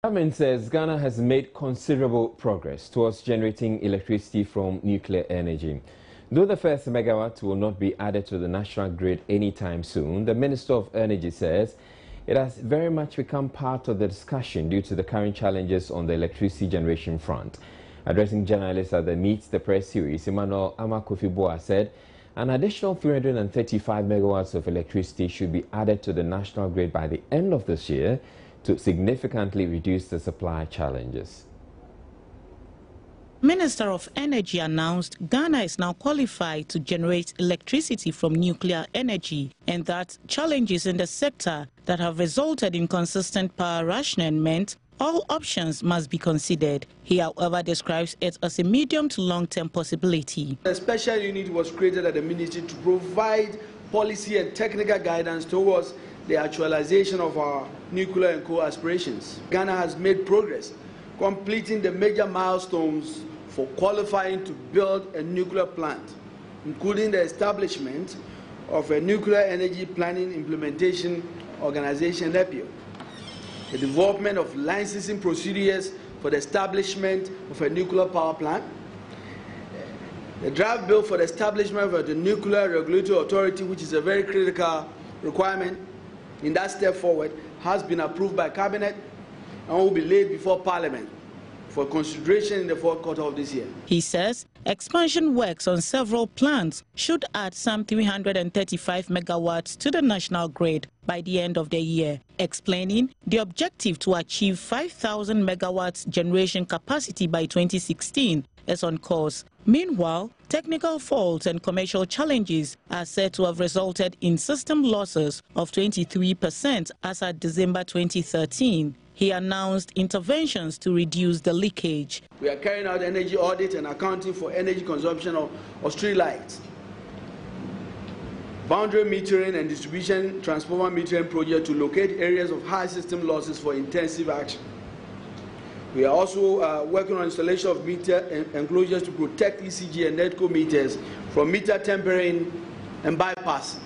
Government says Ghana has made considerable progress towards generating electricity from nuclear energy. Though the first megawatt will not be added to the national grid anytime soon, the Minister of Energy says it has very much become part of the discussion due to the current challenges on the electricity generation front. Addressing journalists at the Meet the Press series, Emmanuel Amakofi-Boa said an additional 335 megawatts of electricity should be added to the national grid by the end of this year to significantly reduce the supply challenges. Minister of Energy announced Ghana is now qualified to generate electricity from nuclear energy and that challenges in the sector that have resulted in consistent power rationing meant all options must be considered. He, however, describes it as a medium to long-term possibility. A special unit was created at the ministry to provide policy and technical guidance towards the actualization of our nuclear and coal aspirations. Ghana has made progress, completing the major milestones for qualifying to build a nuclear plant, including the establishment of a nuclear energy planning implementation organization, NEPIO, the development of licensing procedures for the establishment of a nuclear power plant, the draft bill for the establishment of the Nuclear Regulatory Authority, which is a very critical requirement in that step forward, has been approved by Cabinet and will be laid before Parliament for consideration in the fourth quarter of this year. He says expansion works on several plants should add some 335 megawatts to the national grid by the end of the year, explaining the objective to achieve 5,000 megawatts generation capacity by 2016 is on course. Meanwhile, technical faults and commercial challenges are said to have resulted in system losses of 23% as at December 2013. He announced interventions to reduce the leakage. We are carrying out energy audit and accounting for energy consumption of street lights, boundary metering and distribution transformer metering project to locate areas of high system losses for intensive action. We are also working on installation of meter enclosures to protect ECG and NETCO meters from meter tampering and bypassing.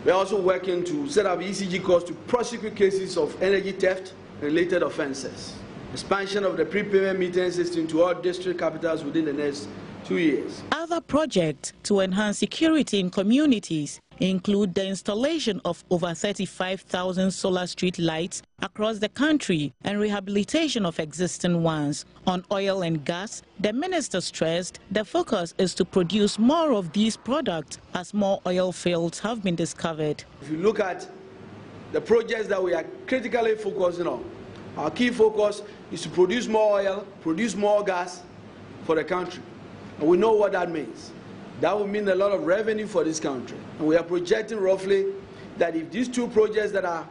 We are also working to set up ECG courts to prosecute cases of energy theft and related offences. Expansion of the prepayment metering system to all district capitals within the next 2 years. Other projects to enhance security in communities include the installation of over 35,000 solar street lights across the country and rehabilitation of existing ones. On oil and gas, the minister stressed the focus is to produce more of these products as more oil fields have been discovered. If you look at the projects that we are critically focusing on, our key focus is to produce more oil, produce more gas for the country. And we know what that means. That will mean a lot of revenue for this country. And we are projecting roughly that if these two projects that are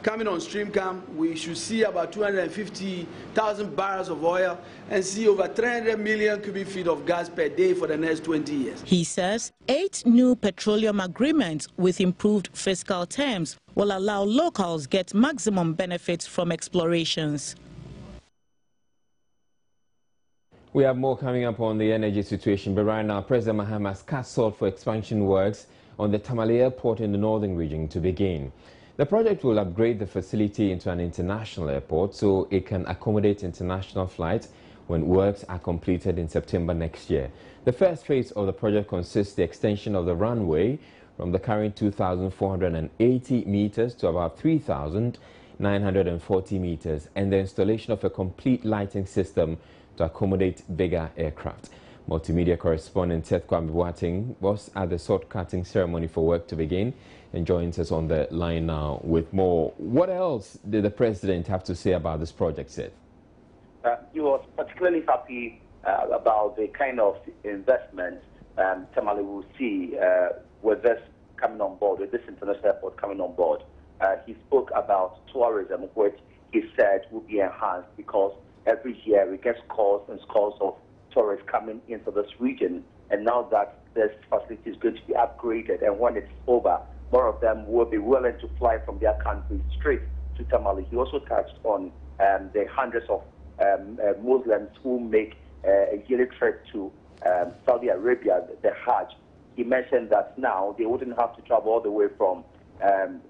coming on stream come, we should see about 250,000 barrels of oil and see over 300 million cubic feet of gas per day for the next 20 years. He says 8 new petroleum agreements with improved fiscal terms will allow locals get maximum benefits from explorations. We have more coming up on the energy situation, but right now President Mahama has called for expansion works on the Tamale Airport in the northern region to begin. The project will upgrade the facility into an international airport so it can accommodate international flights when works are completed in September next year. The first phase of the project consists the extension of the runway from the current 2,480 meters to about 3,940 meters and the installation of a complete lighting system to accommodate bigger aircraft. Multimedia correspondent Seth Kwame Boateng was at the sword-cutting ceremony for work to begin and joins us on the line now with more. What else did the president have to say about this project, Seth? He was particularly happy about the kind of investment Tamale will see with this coming on board, with this international airport coming on board. He spoke about tourism, which he said will be enhanced because every year we get scores and scores of tourists coming into this region, and now that this facility is going to be upgraded, and when it's over, more of them will be willing to fly from their country straight to Tamale. He also touched on the hundreds of Muslims who make a yearly trip to Saudi Arabia, the Hajj. He mentioned that now they wouldn't have to travel all the way from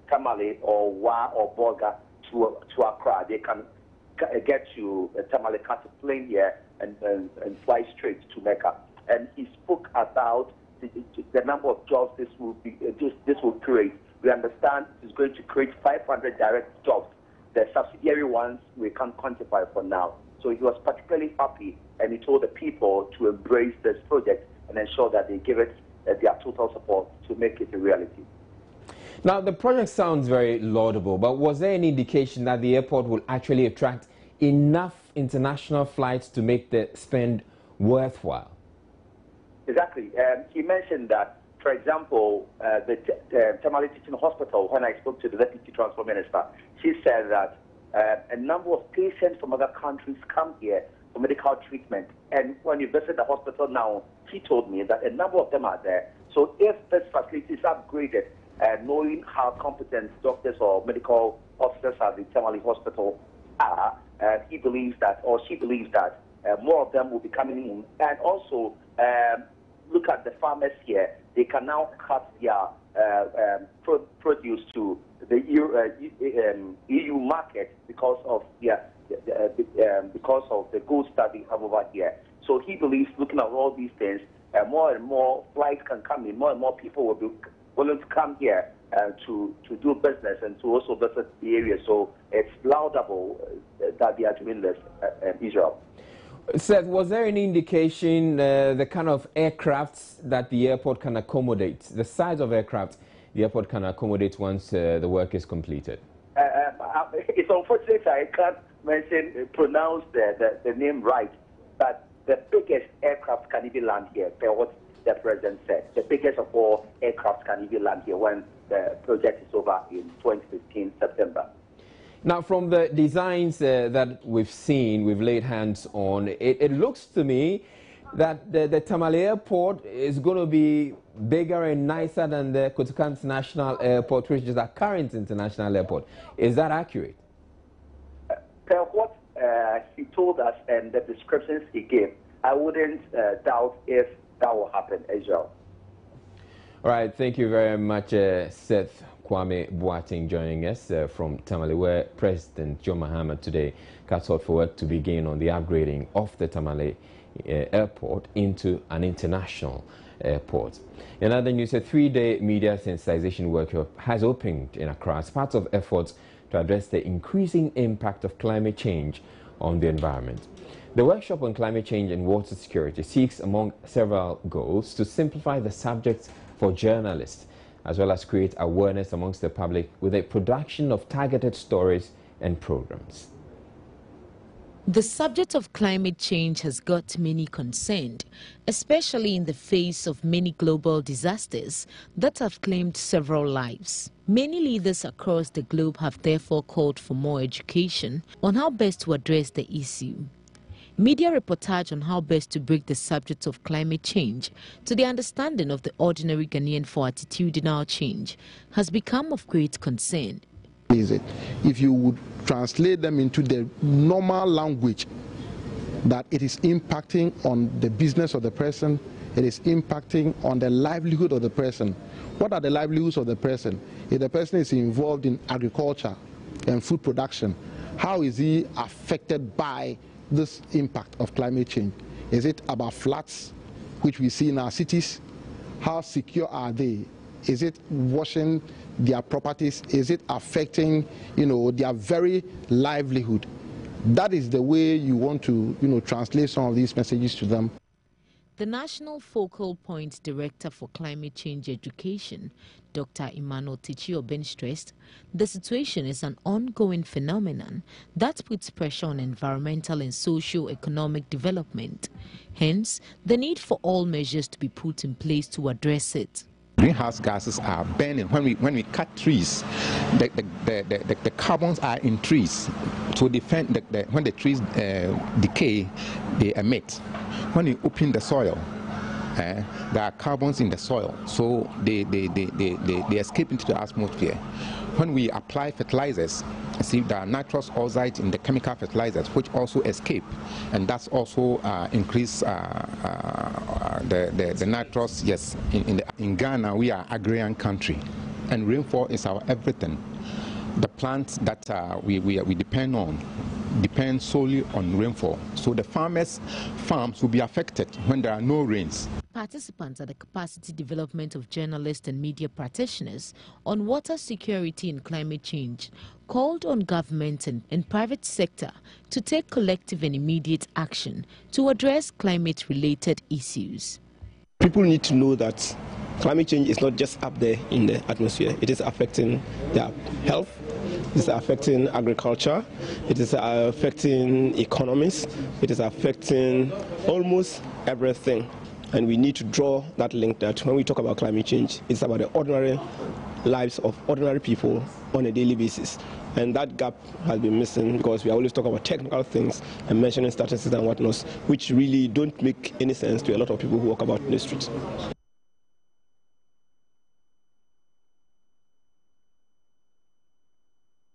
Tamale or Wa or Bolga to Accra. They can get to Tamale, catch a plane here and fly straight to Mecca. And he spoke about the number of jobs this will create. We understand it's going to create 500 direct jobs. The subsidiary ones we can't quantify for now. So he was particularly happy, and he told the people to embrace this project and ensure that they give it their total support to make it a reality. Now, the project sounds very laudable, but was there any indication that the airport will actually attract enough international flights to make the spend worthwhile? Exactly. He mentioned that, for example, the Tamale Teaching Hospital, when I spoke to the Deputy Transport Minister, she said that a number of patients from other countries come here for medical treatment. And when you visit the hospital now, she told me that a number of them are there. So if this facility is upgraded, knowing how competent doctors or medical officers at the Tamale Hospital are, he believes that, or she believes that, more of them will be coming in. And also, look at the farmers here. They can now cut their produce to the EU market because of the goods that we have over here. So he believes, looking at all these things, more and more flights can come in, more and more people will be willing to come here to do business and to also visit the area. So it's laudable that they are doing this in Israel. Seth, was there any indication the kind of aircrafts that the airport can accommodate, the size of aircraft the airport can accommodate once the work is completed? It's unfortunate I can't pronounce the name right, but the biggest aircraft can even land here, per what the president said. The biggest of all aircraft can even land here when the project is over in 2015 September. Now, from the designs that we've seen, we've laid hands on, it looks to me that the Tamale Airport is going to be bigger and nicer than the Kotoka International Airport, which is our current international airport. Is that accurate? Per what he told us and the descriptions he gave, I wouldn't doubt if that will happen as well. All right, thank you very much, Seth Kwame Boateng, joining us from Tamale, where President John Mahama today cuts out for work to begin on the upgrading of the Tamale airport into an international airport. In other news, a 3-day media sensitization workshop has opened in Accra as part of efforts to address the increasing impact of climate change on the environment. The workshop on climate change and water security seeks, among several goals, to simplify the subject for journalists, as well as create awareness amongst the public with a production of targeted stories and programs. The subject of climate change has got many concerned, especially in the face of many global disasters that have claimed several lives. Many leaders across the globe have therefore called for more education on how best to address the issue. Media reportage on how best to break the subject of climate change to the understanding of the ordinary Ghanaian for attitudinal change has become of great concern. If you would translate them into the normal language, that it is impacting on the business of the person, it is impacting on the livelihood of the person. What are the livelihoods of the person? If the person is involved in agriculture and food production, how is he affected by this impact of climate change? Is it about floods, which we see in our cities? How secure are they? Is it washing their properties? Is it affecting, their very livelihood? That is the way you want to, translate some of these messages to them. The National Focal Point Director for Climate Change Education, Dr. Emmanuel Tichioben, stressed the situation is an ongoing phenomenon that puts pressure on environmental and socio-economic development. Hence, the need for all measures to be put in place to address it. Greenhouse gases are burning. When we cut trees, the carbons are in trees. So when the trees decay, they emit. When you open the soil, there are carbons in the soil, so they escape into the atmosphere. When we apply fertilizers, see there are nitrous oxides in the chemical fertilizers, which also escape, and that's also increase the nitrous. Yes, in Ghana we are agrarian country, and rainfall is our everything. The plants that we depend on, depend solely on rainfall. So the farmers' farms will be affected when there are no rains. Participants at the capacity development of journalists and media practitioners on water security and climate change called on government and private sector to take collective and immediate action to address climate-related issues. People need to know that climate change is not just up there in the atmosphere. It is affecting their health, it is affecting agriculture, it is affecting economies, it is affecting almost everything. And we need to draw that link that when we talk about climate change, it's about the ordinary lives of ordinary people on a daily basis. And that gap has been missing because we always talk about technical things and mentioning statistics and whatnot, which really don't make any sense to a lot of people who walk about in the streets.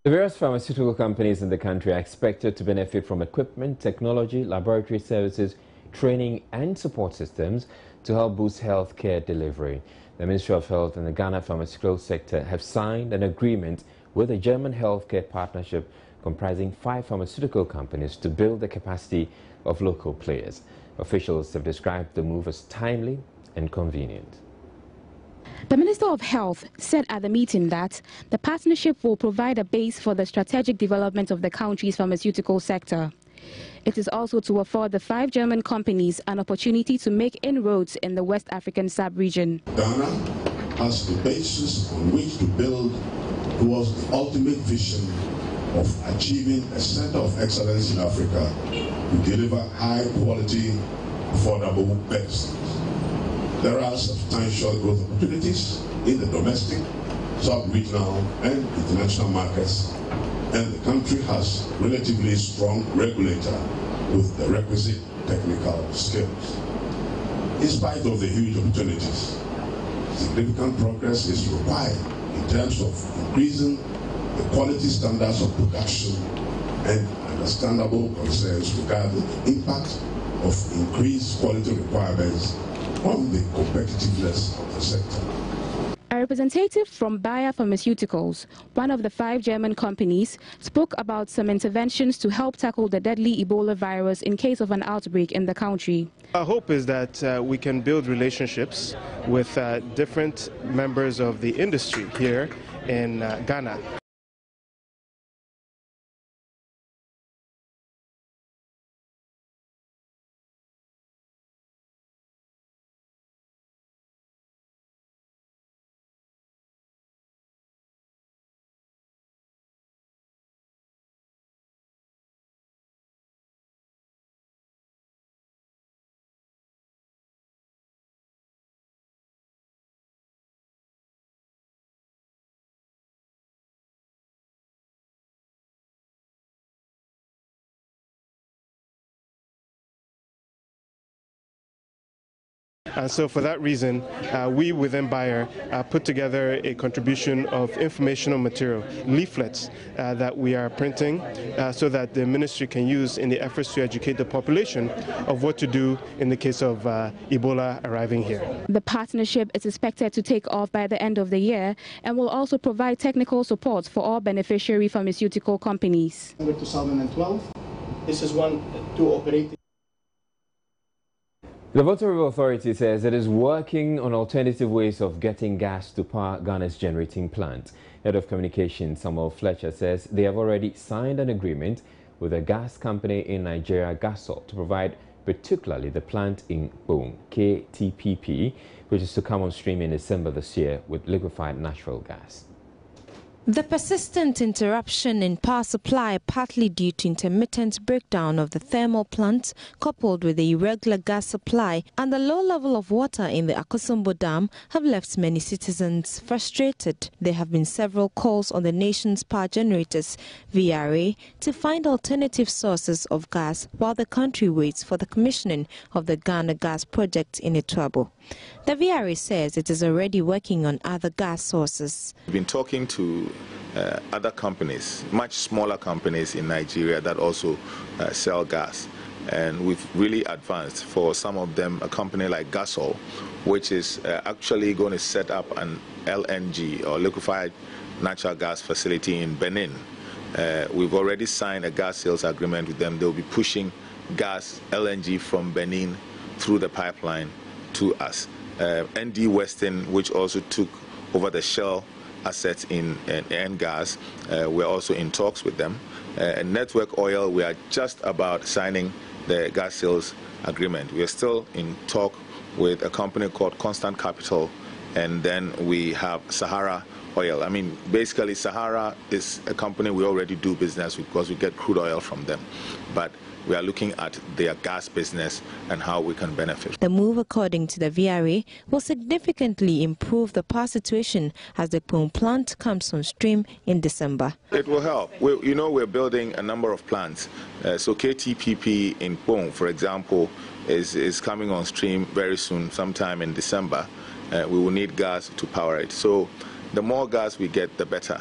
The various pharmaceutical companies in the country are expected to benefit from equipment, technology, laboratory services, training and support systems to help boost healthcare delivery. The Ministry of Health and the Ghana pharmaceutical sector have signed an agreement with a German healthcare partnership comprising 5 pharmaceutical companies to build the capacity of local players. Officials have described the move as timely and convenient. The Minister of Health said at the meeting that the partnership will provide a base for the strategic development of the country's pharmaceutical sector. It is also to afford the 5 German companies an opportunity to make inroads in the West African sub-region. Ghana has the basis on which to build towards the ultimate vision of achieving a center of excellence in Africa to deliver high-quality, affordable medicines. There are substantial growth opportunities in the domestic, sub-regional, and international markets, and the country has relatively strong regulator with the requisite technical skills. In spite of the huge opportunities, significant progress is required in terms of increasing the quality standards of production and understandable concerns regarding the impact of increased quality requirements on the competitiveness of the sector. A representative from Bayer Pharmaceuticals, one of the 5 German companies, spoke about some interventions to help tackle the deadly Ebola virus in case of an outbreak in the country. Our hope is that we can build relationships with different members of the industry here in Ghana. And so for that reason, we within Bayer put together a contribution of informational material, leaflets that we are printing so that the ministry can use in the efforts to educate the population of what to do in the case of Ebola arriving here. The partnership is expected to take off by the end of the year and will also provide technical support for all beneficiary pharmaceutical companies. In 2012, this is one to operate. The Volta River Authority says it is working on alternative ways of getting gas to power Ghana's generating plant. Head of Communication Samuel Fletcher says they have already signed an agreement with a gas company in Nigeria, Gasol, to provide particularly the plant in Boom, KTPP, which is to come on stream in December this year with liquefied natural gas. The persistent interruption in power supply, partly due to intermittent breakdown of the thermal plant, coupled with the irregular gas supply and the low level of water in the Akosombo Dam, have left many citizens frustrated. There have been several calls on the nation's power generators, VRA, to find alternative sources of gas while the country waits for the commissioning of the Ghana Gas project in Ituabo. The VRA says it is already working on other gas sources. We've been talking to other companies, much smaller companies in Nigeria that also sell gas. And we've really advanced. For some of them, a company like Gasol, which is actually going to set up an LNG or liquefied natural gas facility in Benin. We've already signed a gas sales agreement with them. They'll be pushing gas, LNG from Benin through the pipeline to us. ND Western, which also took over the Shell assets in gas, we're also in talks with them. Network Oil, we are just about signing the gas sales agreement. We are still in talk with a company called Constant Capital, and then we have Sahara Oil. I mean, basically Sahara is a company we already do business with because we get crude oil from them. But we are looking at their gas business and how we can benefit. The move, according to the VRA, will significantly improve the power situation as the Pong plant comes on stream in December. It will help. We're building a number of plants. So KTPP in Pong, for example, is coming on stream very soon, sometime in December. We will need gas to power it. So the more gas we get, the better.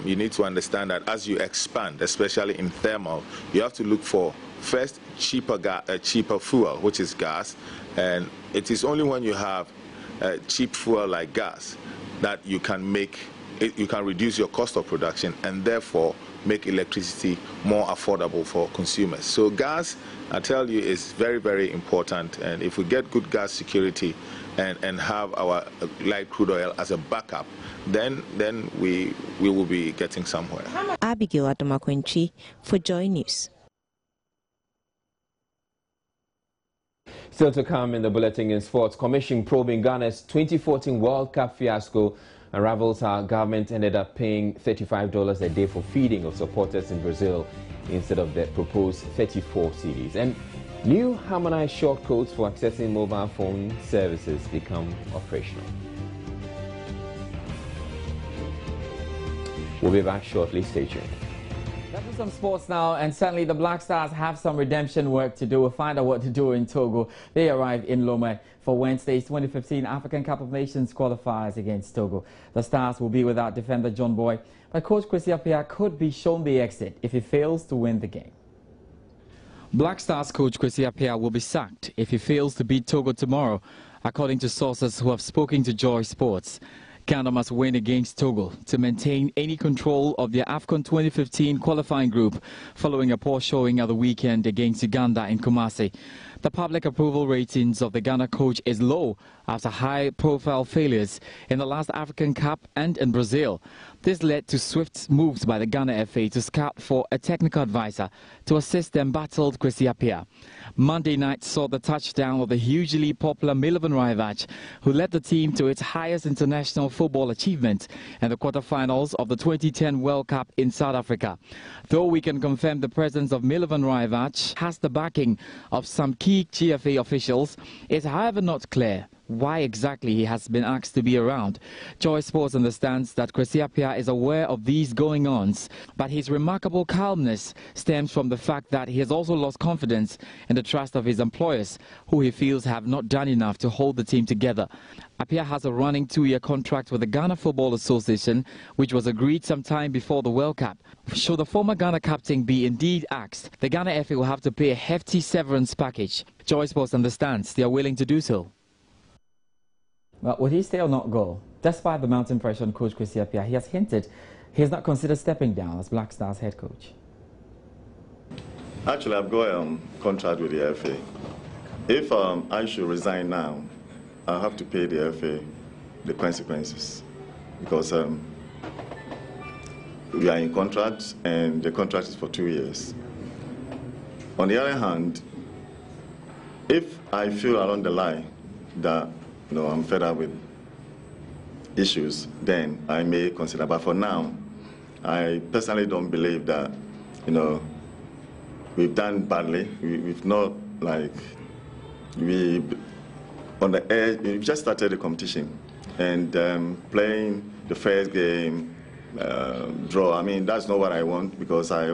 You need to understand that as you expand, especially in thermal, you have to look for first cheaper fuel, which is gas, and it is only when you have cheap fuel like gas that you can reduce your cost of production and therefore make electricity more affordable for consumers. So gas, I tell you, is very, very important, and if we get good gas security and have our light crude oil as a backup, then we will be getting somewhere. Abigail Adomakwenchi for Joy News. Still to come in the bulletin in sports, Commission probing Ghana's 2014 World Cup fiasco unravels how government ended up paying $35 a day for feeding of supporters in Brazil instead of the proposed 34 cedis. And new harmonized short codes for accessing mobile phone services become operational. We'll be back shortly. Stay tuned. Back to some sports now, and certainly the Black Stars have some redemption work to do. We'll find out what to do in Togo. They arrived in Lomé for Wednesday's 2015 African Cup of Nations qualifiers against Togo. The Stars will be without defender John Boy, but coach Kwesi Appiah could be shown the exit if he fails to win the game. Black Stars coach Kwesi Appiah will be sacked if he fails to beat Togo tomorrow, according to sources who have spoken to Joy Sports. Ghana must win against Togo to maintain any control of their AFCON 2015 qualifying group following a poor showing of the weekend against Uganda in Kumasi. The public approval ratings of the Ghana coach is low after high-profile failures in the last African Cup and in Brazil. This led to swift moves by the Ghana FA to scout for a technical advisor to assist the embattled Kwesi Appiah. Monday night saw the touchdown of the hugely popular Milovan Raivac, who led the team to its highest international football achievement in the quarterfinals of the 2010 World Cup in South Africa. Though we can confirm the presence of Milovan Raivac has the backing of some key GFA officials, it's however not clear why exactly he has been asked to be around. Joy Sports understands that Kwesi Appiah is aware of these going-ons, but his remarkable calmness stems from the fact that he has also lost confidence in the trust of his employers, who he feels have not done enough to hold the team together. Appiah has a running 2-year contract with the Ghana Football Association, which was agreed sometime before the World Cup. Should the former Ghana captain be indeed axed, the Ghana FA will have to pay a hefty severance package. Joy Sports understands they are willing to do so. Well, would he stay or not go? Despite the mounting pressure on coach Kwesi Appiah, he has hinted he has not considered stepping down as Black Stars head coach. Actually, I've got a contract with the FA. If I should resign now, I'll have to pay the FA the consequences, because we are in contract and the contract is for 2 years. On the other hand, if I feel along the line that I'm fed up with issues, then I may consider. But for now, I personally don't believe that, we've done badly. We've not, on the edge, we just started the competition. And playing the first game, draw, I mean, that's not what I want, because I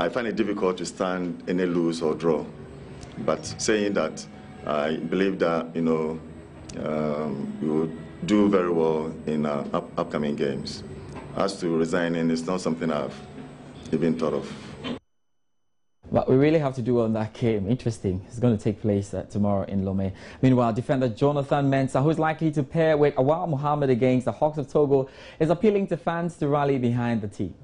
find it difficult to stand any lose or draw. But saying that, I believe that, we will do very well in upcoming games. As to resigning, it's not something I've even thought of. Well, We really have to do on that game. Interesting. It's going to take place tomorrow in Lomé. Meanwhile, defender Jonathan Mensah, who is likely to pair with Awal Mohammed against the Hawks of Togo, is appealing to fans to rally behind the team.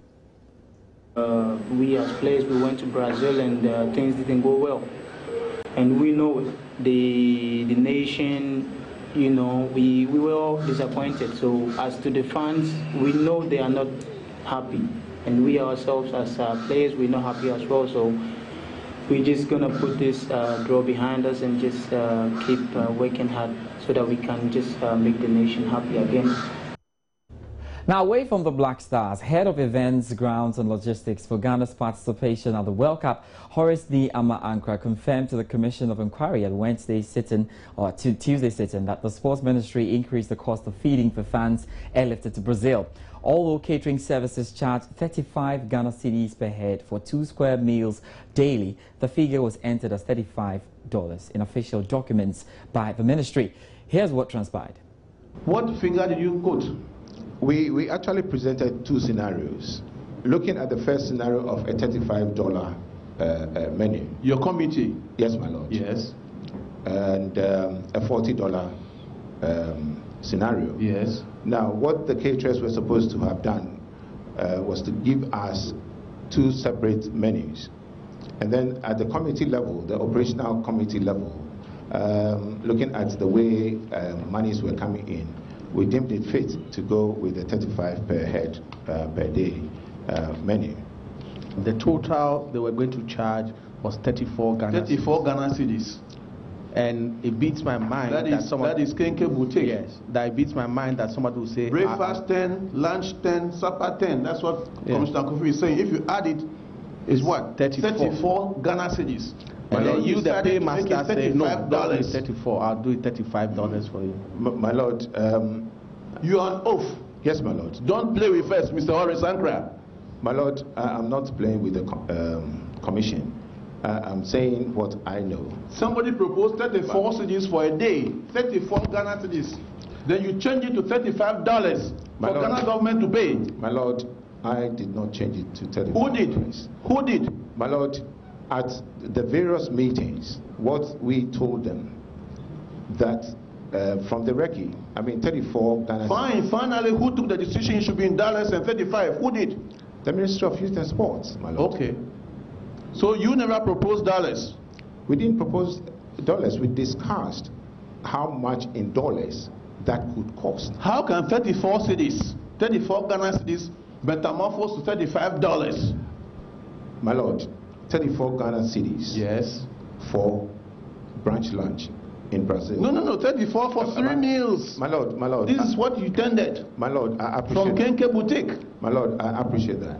We as players, we went to Brazil and things didn't go well. And we know the nation, you know, we were all disappointed. So as to the fans, we know they are not happy. And we ourselves as players, we're not happy as well. So we're just going to put this draw behind us and just keep working hard so that we can just make the nation happy again. Now, away from the Black Stars, head of events, grounds and logistics for Ghana's participation at the World Cup, Horace D. Ama-Ankra confirmed to the Commission of Inquiry at Wednesday's sitting, or Tuesday's sitting, that the Sports Ministry increased the cost of feeding for fans airlifted to Brazil. Although catering services charge 35 Ghana cedis per head for 2 square meals daily, the figure was entered as $35 in official documents by the ministry. Here's what transpired. What figure did you quote? We actually presented 2 scenarios. Looking at the first scenario of a $35 menu. Your committee? Yes, my lord. Yes. And a $40 scenario. Yes. Now, what the caterers were supposed to have done was to give us 2 separate menus. And then at the committee level, the operational committee level, looking at the way monies were coming in, we deemed it fit to go with the 35 per head per day menu. The total they were going to charge was 34 Ghana 34 Ghana cedis. And it beats my mind that is Kenke Boutique. Yes, that it beats my mind that somebody will say breakfast 10, lunch 10, supper 10. That's what Commissioner Kofi is saying. If you add it, it's what? 34 Ghana cedis. And then you, the paymaster, say no, don't do 34. I'll do it $35 for you. My lord, you are on oath. Yes, my lord. Don't play with us, Mr. Horace Ankra. My lord, I'm not playing with the commission. I'm saying what I know. Somebody proposed 34 cedis for a day, 34 Ghana cedis. Then you change it to $35 for Ghana government to pay. My lord, I did not change it to 35. Who did? Who did? My lord, at the various meetings, what we told them that from the recce, I mean 34 Ghana. Fine, finally, who took the decision it should be in dollars and 35? Who did? The Ministry of Youth and Sports, my lord. Okay. So you never proposed dollars? We didn't propose dollars. We discussed how much in dollars that could cost. How can 34 cedis, 34 Ghana cedis, metamorphose to $35? My lord, 34 Ghana cedis. Yes. For brunch lunch in Brazil. No, 34 for 3 meals. My lord. This is what you tended. My lord, I appreciate from Kenke Boutique. My lord, I appreciate that.